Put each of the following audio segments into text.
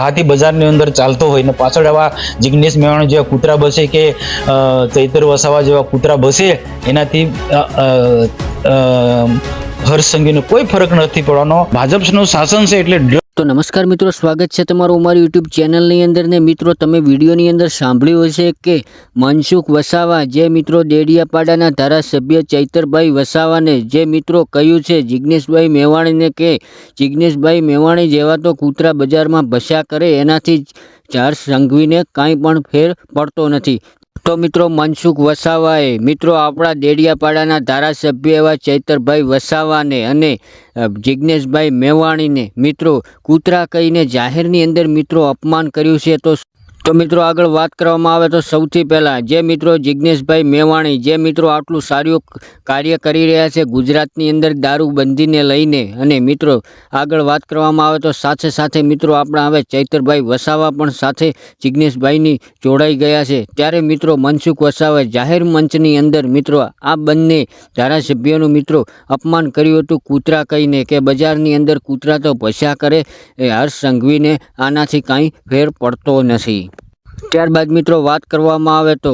હાથી બજારની અંદર ચાલતો હોય ને પાછળ આવા જિગ્નેશ મેવાણી જેવા કૂતરા બસે કે ચૈતર વસાવા જેવા કૂતરા બસે એનાથી હર્ષ સંઘવીને કોઈ ફરક નથી પડવાનો. ભાજપનું શાસન છે એટલે તો નમસ્કાર મિત્રો, સ્વાગત છે તમારું અમારી યુટ્યુબ ચેનલની અંદર. ને મિત્રો તમે વિડીયોની અંદર સાંભળ્યું હશે કે મનસુખ વસાવા જે મિત્રો દેડિયાપાડાના ધારાસભ્ય ચૈતરભાઈ વસાવાને જે મિત્રો કહ્યું છે જિગ્નેશભાઈ મેવાણીને કે જિગ્નેશભાઈ મેવાણી જેવા તો કૂતરા બજારમાં ભસ્યા કરે એનાથી હર્ષ સંઘવીને કાંઈ પણ ફેર પડતો નથી. તો મિત્રો મનસુખ વસાવાએ મિત્રો આપણા દેડિયાપાડાના ધારાસભ્ય એવા ચૈતરભાઈ વસાવાને અને જિગ્નેશભાઈ મેવાણીને મિત્રો કૂતરા કહીને જાહેરની અંદર મિત્રો અપમાન કર્યું છે. તો મિત્રો આગળ વાત કરવામાં આવે તો સૌથી પહેલાં જે મિત્રો જિગ્નેશભાઈ મેવાણી જે મિત્રો આટલું સારું કાર્ય કરી રહ્યા છે ગુજરાતની અંદર દારૂબંધીને લઈને, અને મિત્રો આગળ વાત કરવામાં આવે તો સાથે સાથે મિત્રો આપણા હવે ચૈતરભાઈ વસાવા પણ સાથે જિગ્નેશભાઈની જોડાઈ ગયા છે. ત્યારે મિત્રો મનસુખ વસાવાએ જાહેર મંચની અંદર મિત્રો આ બંને ધારાસભ્યોનું મિત્રો અપમાન કર્યું હતું કૂતરા કહીને કે બજારની અંદર કૂતરા તો ભસ્યા કરે, એ હર્ષ સંઘવીને આનાથી કાંઈ ફેર પડતો નથી. ત્યારબાદ મિત્રો વાત કરવામાં આવે તો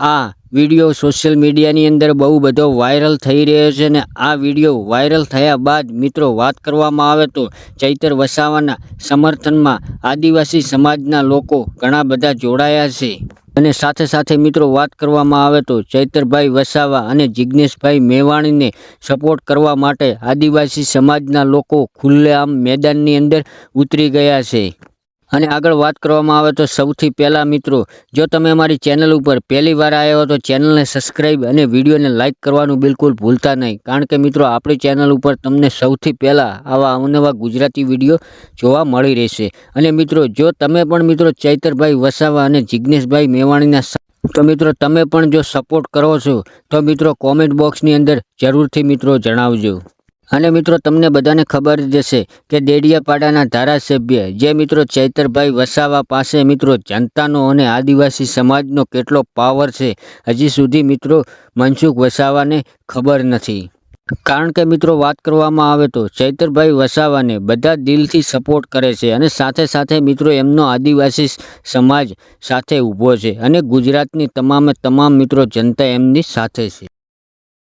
આ વિડીયો સોશિયલ મીડિયાની અંદર બહુ બધો વાયરલ થઈ રહ્યો છે. ને આ વિડીયો વાયરલ થયા બાદ મિત્રો વાત કરવામાં આવે તો ચૈતર વસાવાના સમર્થનમાં આદિવાસી સમાજના લોકો ઘણા બધા જોડાયા છે. અને સાથે સાથે મિત્રો વાત કરવામાં આવે તો ચૈતરભાઈ વસાવા અને જિગ્નેશભાઈ મેવાણીને સપોર્ટ કરવા માટે આદિવાસી સમાજના લોકો ખુલ્લેઆમ મેદાનની અંદર ઉતરી ગયા છે. અને આગળ વાત કરવામાં આવે તો સૌથી પહેલાં મિત્રો જો તમે અમારી ચેનલ ઉપર પહેલી વાર આવ્યા હો તો ચેનલને સબસ્ક્રાઈબ અને વિડીયોને લાઇક કરવાનું બિલકુલ ભૂલતા નહીં, કારણ કે મિત્રો આપણી ચેનલ ઉપર તમને સૌથી પહેલાં આવા અવનવા ગુજરાતી વિડીયો જોવા મળી રહેશે. અને મિત્રો જો તમે પણ મિત્રો ચૈતરભાઈ વસાવા અને જિગ્નેશભાઈ મેવાણીના તો મિત્રો તમે પણ જો સપોર્ટ કરો છો તો મિત્રો કોમેન્ટ બોક્સની અંદર જરૂરથી મિત્રો જણાવજો. અને મિત્રો તમને બધાને ખબર જ હશે કે દેડિયાપાડાના ધારાસભ્ય જે મિત્રો ચૈતરભાઈ વસાવા પાસે મિત્રો જનતાનો અને આદિવાસી સમાજનો કેટલો પાવર છે હજી સુધી મિત્રો મનસુખ વસાવાને ખબર નથી. કારણ કે મિત્રો વાત કરવામાં આવે તો ચૈતરભાઈ વસાવાને બધા દિલથી સપોર્ટ કરે છે અને સાથે સાથે મિત્રો એમનો આદિવાસી સમાજ સાથે ઊભો છે અને ગુજરાતની તમામે તમામ મિત્રો જનતા એમની સાથે છે.